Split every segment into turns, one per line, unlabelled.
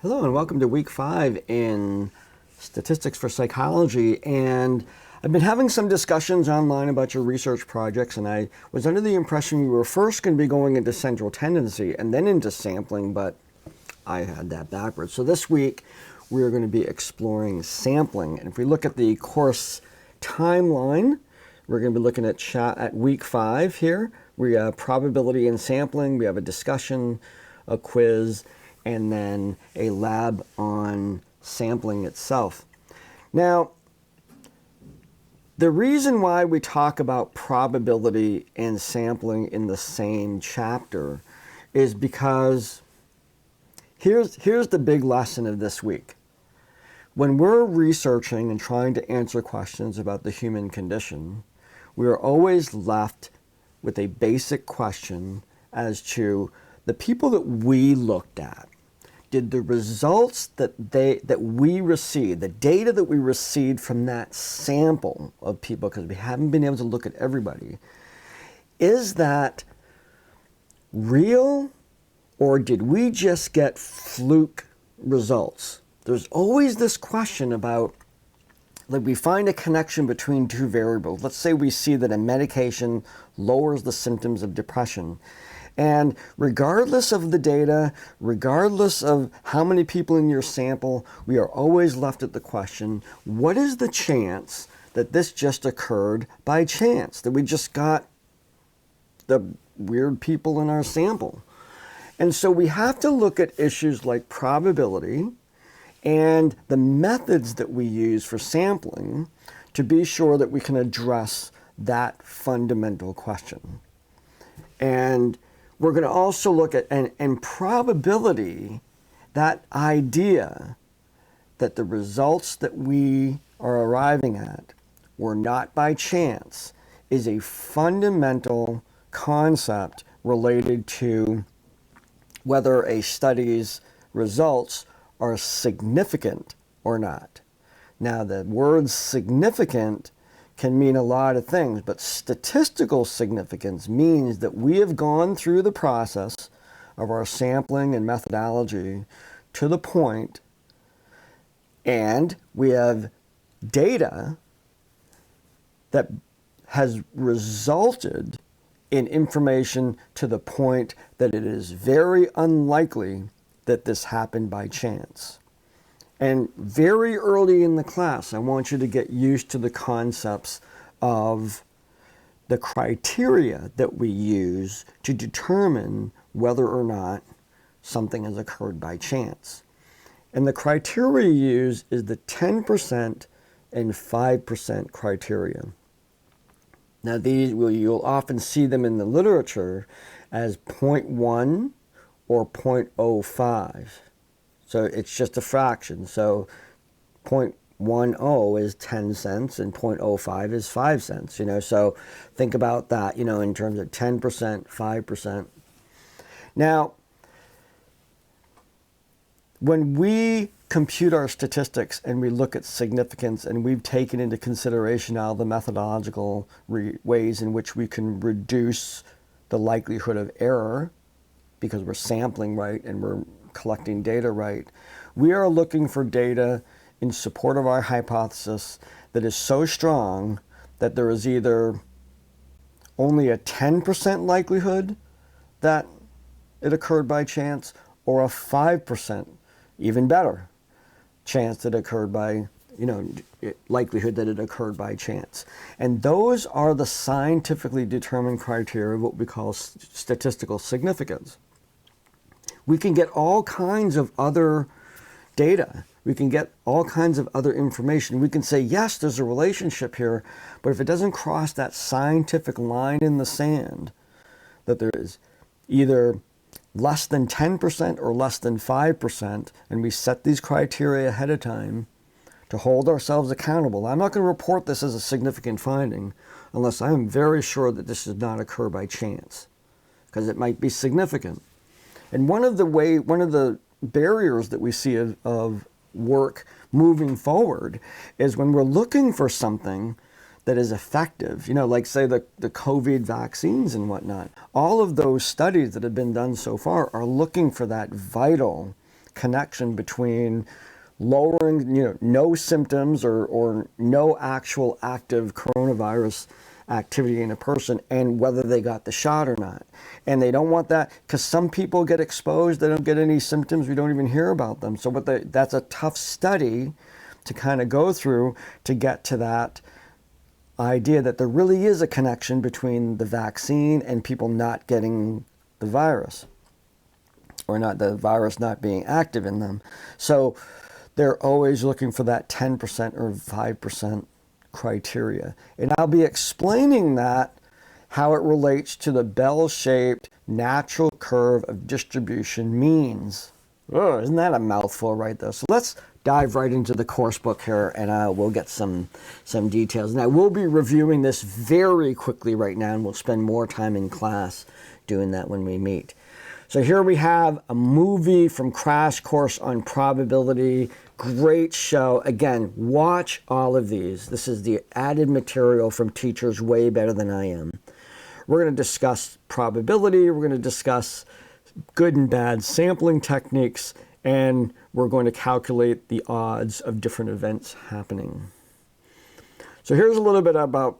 Hello and welcome to week 5 in Statistics for Psychology. And I've been having some discussions online about your research projects, and I was under the impression we were first going to be going into central tendency and then into sampling, but I had that backwards. So this week we're going to be exploring sampling. And if we look at the course timeline, we're going to be looking at week 5 here. We have probability and sampling, we have a discussion, a quiz, and then a lab on sampling itself. Now, the reason why we talk about probability and sampling in the same chapter is because here's the big lesson of this week. When we're researching and trying to answer questions about the human condition, we are always left with a basic question as to the people that we looked at. Did the results that we received, the data that we received from that sample of people, because we haven't been able to look at everybody, is that real, or did we just get fluke results? There's always this question about, like, we find a connection between two variables. Let's say we see that a medication lowers the symptoms of depression. And regardless of the data, regardless of how many people in your sample, we are always left at the question, what is the chance that this just occurred by chance, that we just got the weird people in our sample? And so we have to look at issues like probability and the methods that we use for sampling to be sure that we can address that fundamental question. And we're going to also look at, and probability, that idea that the results that we are arriving at were not by chance, is a fundamental concept related to whether a study's results are significant or not. Now, the word significant can mean a lot of things, but statistical significance means that we have gone through the process of our sampling and methodology to the point, and we have data that has resulted in information to the point that it is very unlikely that this happened by chance. And very early in the class, I want you to get used to the concepts of the criteria that we use to determine whether or not something has occurred by chance. And the criteria we use is the 10% and 5% criteria. Now these, you'll often see them in the literature as 0.1 or 0.05. So it's just a fraction. So 0.10 is 10 cents and 0.05 is 5 cents. So think about that, in terms of 10%, 5%. Now, when we compute our statistics and we look at significance, and we've taken into consideration all the methodological ways in which we can reduce the likelihood of error, because we're sampling right and we're collecting data right, we are looking for data in support of our hypothesis that is so strong that there is either only a 10% likelihood that it occurred by chance, or a 5%, even better, chance that occurred by, likelihood that it occurred by chance. And those are the scientifically determined criteria of what we call statistical significance. We can get all kinds of other data. We can get all kinds of other information. We can say, yes, there's a relationship here, but if it doesn't cross that scientific line in the sand, that there is either less than 10% or less than 5%, and we set these criteria ahead of time to hold ourselves accountable. I'm not going to report this as a significant finding unless I am very sure that this did not occur by chance, because it might be significant. And one of the barriers that we see of work moving forward is when we're looking for something that is effective, like say the COVID vaccines and whatnot. All of those studies that have been done so far are looking for that vital connection between lowering, no symptoms or no actual active coronavirus activity in a person and whether they got the shot or not. And they don't want that because some people get exposed, they don't get any symptoms, we don't even hear about them. So that's a tough study to kind of go through to get to that idea that there really is a connection between the vaccine and people not getting the virus, or not the virus not being active in them. So they're always looking for that 10% or 5% criteria. And I'll be explaining that, how it relates to the bell-shaped natural curve of distribution means. Oh, isn't that a mouthful right there? So let's dive right into the course book here, and we'll get some details. And I will be reviewing this very quickly right now, and we'll spend more time in class doing that when we meet. So here we have a movie from Crash Course on Probability. Great show. Again, watch all of these. This is the added material from teachers way better than I am. We're going to discuss probability. We're going to discuss good and bad sampling techniques, and we're going to calculate the odds of different events happening. So here's a little bit about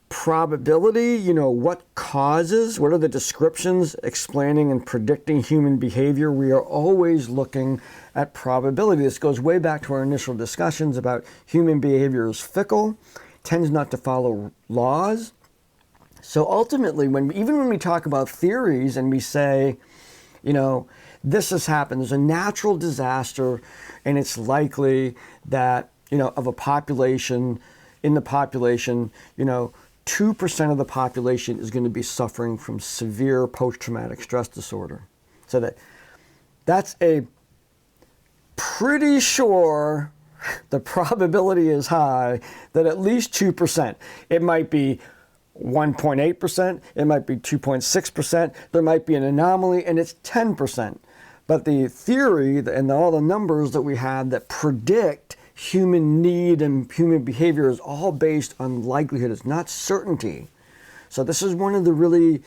probability. What causes, what are the descriptions explaining and predicting human behavior? We are always looking at probability. This goes way back to our initial discussions about human behavior is fickle, tends not to follow laws. So ultimately, even when we talk about theories and we say, this has happened, there's a natural disaster, and it's likely that, of a population, in the population, 2% of the population is going to be suffering from severe post-traumatic stress disorder. So that's a pretty sure the probability is high that at least 2%. It might be 1.8%, it might be 2.6%, there might be an anomaly, and it's 10%. But the theory and all the numbers that we have that predict human need and human behavior is all based on likelihood. It's not certainty. So this is one of the really,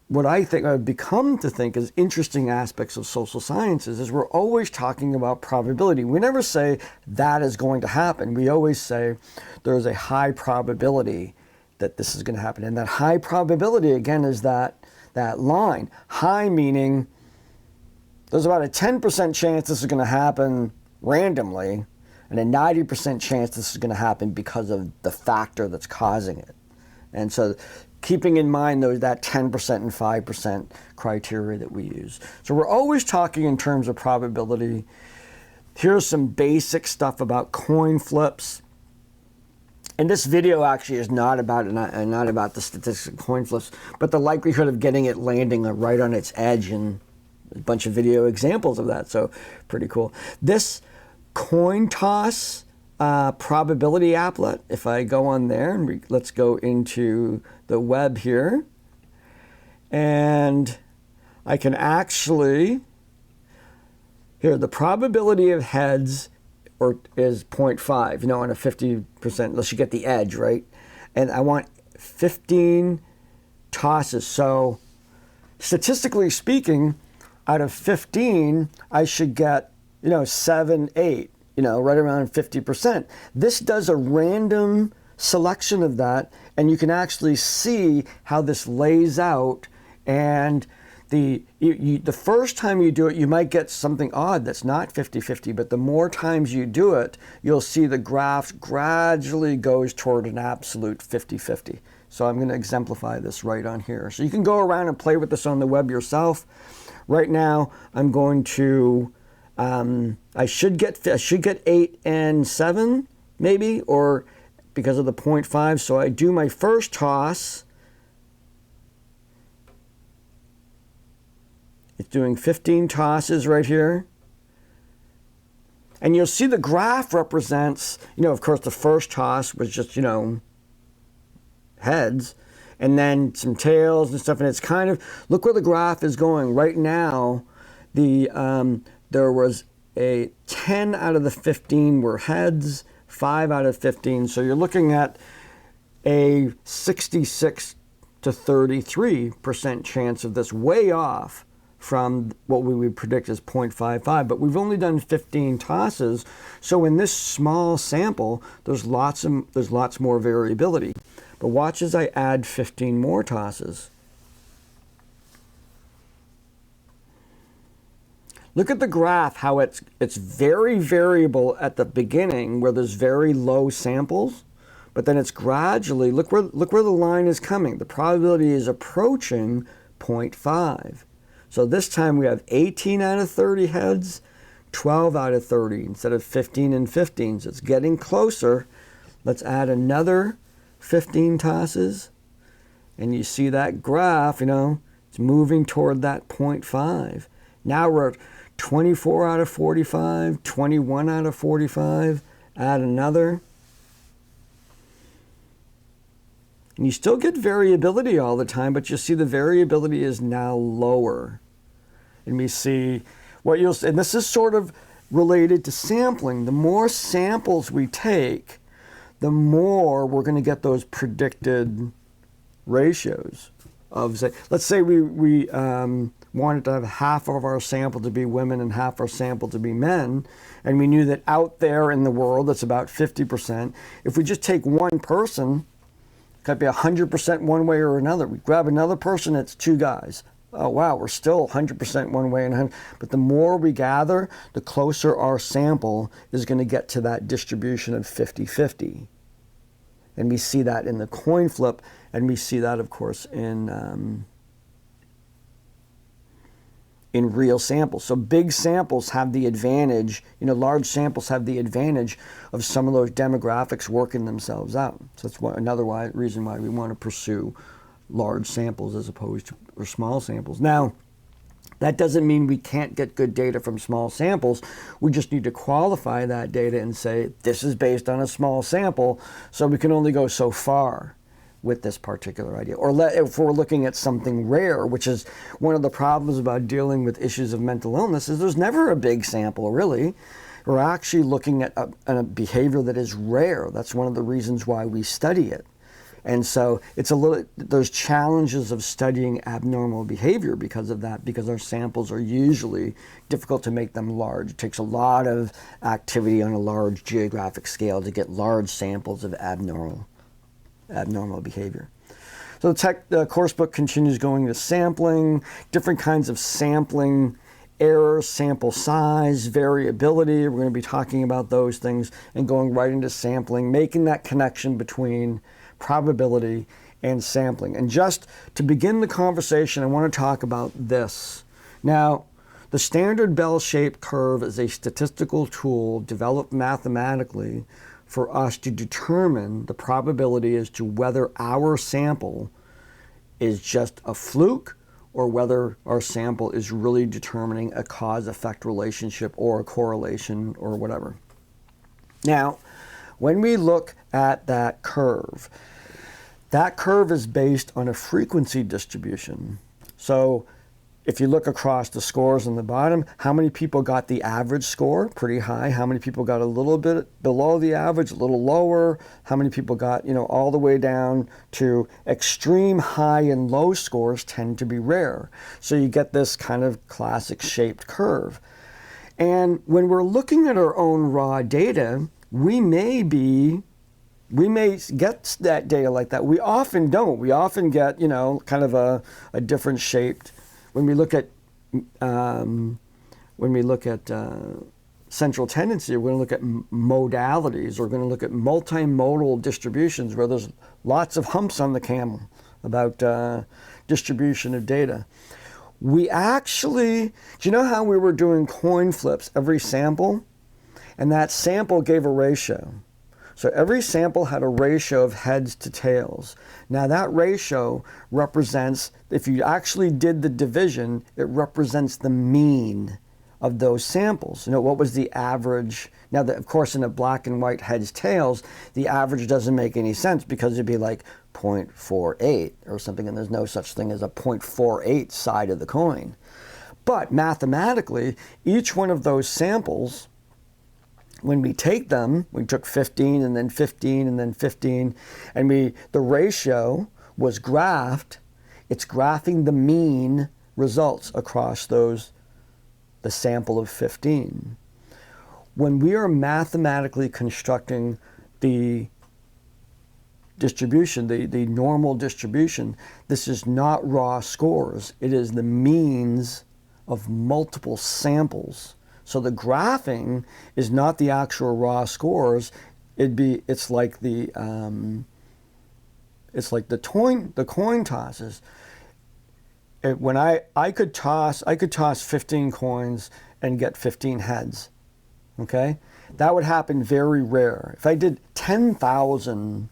what I think I've become to think is interesting aspects of social sciences, is we're always talking about probability. We never say that is going to happen. We always say there's a high probability that this is going to happen. And that high probability, again, is that line. High meaning there's about a 10% chance this is going to happen randomly, and a 90% chance this is going to happen because of the factor that's causing it. And so keeping in mind that 10% and 5% criteria that we use. So we're always talking in terms of probability. Here's some basic stuff about coin flips. And this video actually is not about the statistics of coin flips, but the likelihood of getting it landing right on its edge, and a bunch of video examples of that. So pretty cool. This coin toss probability applet, if I go on there, and let's go into the web here, and I can actually, here, the probability of heads is 0.5, on a 50%, unless you get the edge, right? And I want 15 tosses. So statistically speaking, out of 15, I should get, 7, 8, right around 50%. This does a random selection of that, and you can actually see how this lays out. And the first time you do it, you might get something odd that's not 50-50, but the more times you do it, you'll see the graph gradually goes toward an absolute 50-50. So I'm going to exemplify this right on here. So you can go around and play with this on the web yourself. Right now, I'm going to, I should get 8 and 7, maybe, or because of the 0.5. So I do my first toss. It's doing 15 tosses right here. And you'll see the graph represents, of course, the first toss was just, heads, and then some tails and stuff. And it's kind of, look where the graph is going. Right now, there was a 10 out of the 15 were heads, 5 out of 15. So you're looking at a 66 to 33% chance of this, way off from what we would predict as 0.55, but we've only done 15 tosses. So in this small sample, there's lots more variability. But watch as I add 15 more tosses. Look at the graph, how it's very variable at the beginning where there's very low samples, but then it's gradually, look where the line is coming. The probability is approaching 0.5. So this time we have 18 out of 30 heads, 12 out of 30 instead of 15 and 15. So it's getting closer. Let's add another 15 tosses. And you see that graph, it's moving toward that 0.5. Now we're at 24 out of 45, 21 out of 45. Add another. And you still get variability all the time, but you see the variability is now lower. And we see what you'll see, and this is sort of related to sampling. The more samples we take, the more we're going to get those predicted ratios of, say, let's say we wanted to have half of our sample to be women and half our sample to be men, and we knew that out there in the world it's about 50%. If we just take one person, it could be 100% one way or another. We grab another person, it's two guys. Oh wow, we're still 100% one way and 100. But the more we gather, the closer our sample is going to get to that distribution of 50-50. And we see that in the coin flip, and we see that, of course, in real samples. So big samples have the advantage, large samples have the advantage of some of those demographics working themselves out. So that's another reason why we want to pursue large samples as opposed to or small samples. Now, that doesn't mean we can't get good data from small samples. We just need to qualify that data and say, this is based on a small sample, so we can only go so far with this particular idea. Or if we're looking at something rare, which is one of the problems about dealing with issues of mental illness, is there's never a big sample, really. We're actually looking at a behavior that is rare. That's one of the reasons why we study it. And so there's challenges of studying abnormal behavior because of that, because our samples are usually difficult to make them large. It takes a lot of activity on a large geographic scale to get large samples of abnormal behavior. So the course book continues going to sampling, different kinds of sampling errors, sample size, variability. We're going to be talking about those things and going right into sampling, making that connection between probability and sampling. And just to begin the conversation, I want to talk about this. Now, the standard bell-shaped curve is a statistical tool developed mathematically for us to determine the probability as to whether our sample is just a fluke or whether our sample is really determining a cause-effect relationship or a correlation or whatever. Now, when we look at that curve is based on a frequency distribution. So if you look across the scores on the bottom, how many people got the average score? Pretty high. How many people got a little bit below the average, a little lower? How many people got, all the way down to extreme high and low scores tend to be rare. So you get this kind of classic shaped curve. And when we're looking at our own raw data, we may get that data like that. We often don't. We often get, kind of a different shaped. When we look at central tendency, we're going to look at modalities. We're going to look at multimodal distributions where there's lots of humps on the camel about distribution of data. We actually, do you know how we were doing coin flips every sample? And that sample gave a ratio. So every sample had a ratio of heads to tails. Now that ratio represents, if you actually did the division, it represents the mean of those samples. What was the average? Now, of course, in a black and white heads tails, the average doesn't make any sense because it'd be like 0.48 or something, and there's no such thing as a 0.48 side of the coin. But mathematically, each one of those samples, when we take them, we took 15 and then 15 and then 15, and the ratio was graphed. It's graphing the mean results across the sample of 15. When we are mathematically constructing the distribution, the normal distribution, this is not raw scores. It is the means of multiple samples. So the graphing is not the actual raw scores. It's like the coin tosses. When I could toss 15 coins and get 15 heads. Okay, that would happen very rare. If I did 10,000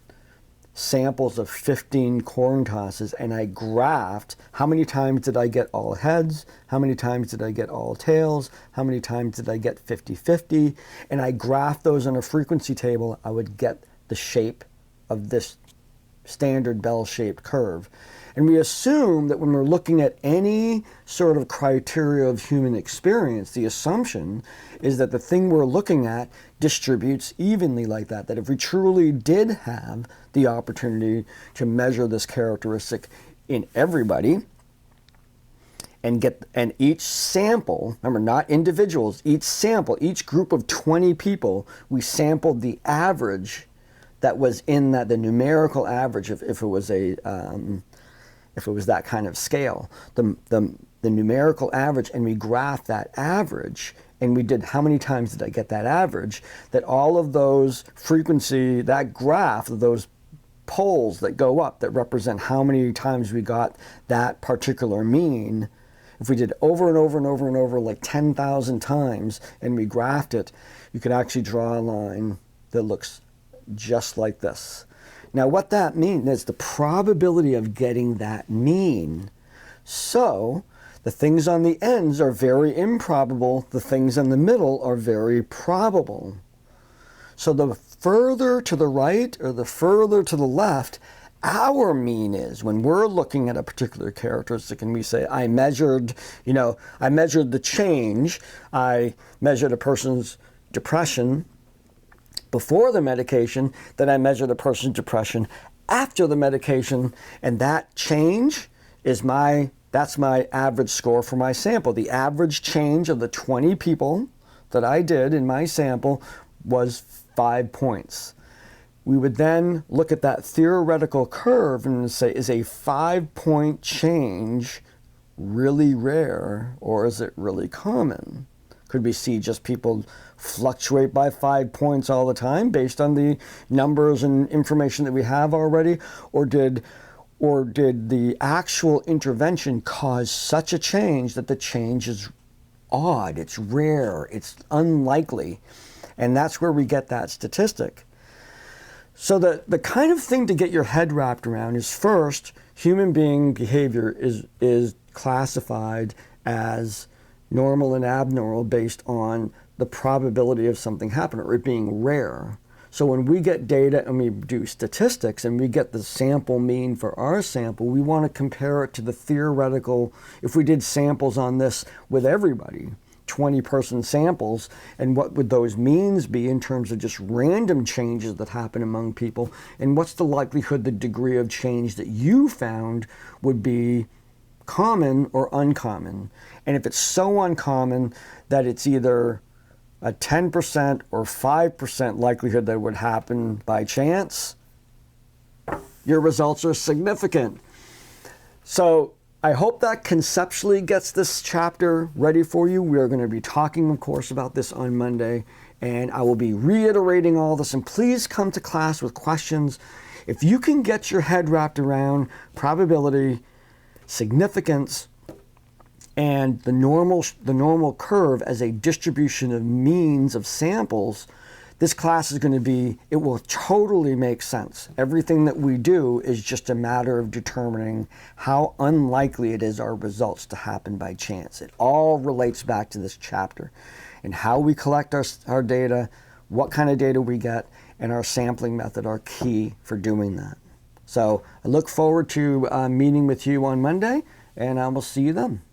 samples of 15 coin tosses and I graphed how many times did I get all heads, how many times did I get all tails, how many times did I get 50-50, and I graphed those on a frequency table, I would get the shape of this standard bell-shaped curve. And we assume that when we're looking at any sort of criteria of human experience, the assumption is that the thing we're looking at distributes evenly like that. That if we truly did have the opportunity to measure this characteristic in everybody and each sample, remember, not individuals, each sample, each group of 20 people, we sampled the average that was in that, the numerical average, if it was that kind of scale, the numerical average, and we graphed that average, and we did how many times did I get that average, that all of those frequency, that graph, those poles that go up that represent how many times we got that particular mean, if we did over and over and over and over like 10,000 times and we graphed it, you could actually draw a line that looks just like this. Now what that means is the probability of getting that mean. So the things on the ends are very improbable, the things in the middle are very probable. So the further to the right or the further to the left our mean is, when we're looking at a particular characteristic and we say, I measured the change, I measured a person's depression before the medication, then I measured a person's depression after the medication, and that change is that's my average score for my sample. The average change of the 20 people that I did in my sample was 5 points. We would then look at that theoretical curve and say, is a 5-point change really rare or is it really common? Could we see just people fluctuate by 5 points all the time based on the numbers and information that we have already? Or did the actual intervention cause such a change that the change is odd, it's rare, it's unlikely? And that's where we get that statistic. So the kind of thing to get your head wrapped around is, first, human being behavior is classified as normal and abnormal based on the probability of something happening or it being rare. So when we get data and we do statistics and we get the sample mean for our sample, we want to compare it to the theoretical, if we did samples on this with everybody, 20-person samples, and what would those means be in terms of just random changes that happen among people, and what's the likelihood, the degree of change that you found would be common or uncommon. And if it's so uncommon that it's either a 10% or 5% likelihood that it would happen by chance, your results are significant. So I hope that conceptually gets this chapter ready for you. We are going to be talking, of course, about this on Monday, and I will be reiterating all this. And please come to class with questions. If you can get your head wrapped around probability, significance, and the normal curve as a distribution of means of samples, this class is going to be, it will totally make sense. Everything that we do is just a matter of determining how unlikely it is our results to happen by chance. It all relates back to this chapter and how we collect our data, what kind of data we get, and our sampling method are key for doing that. So I look forward to meeting with you on Monday, and I will see you then.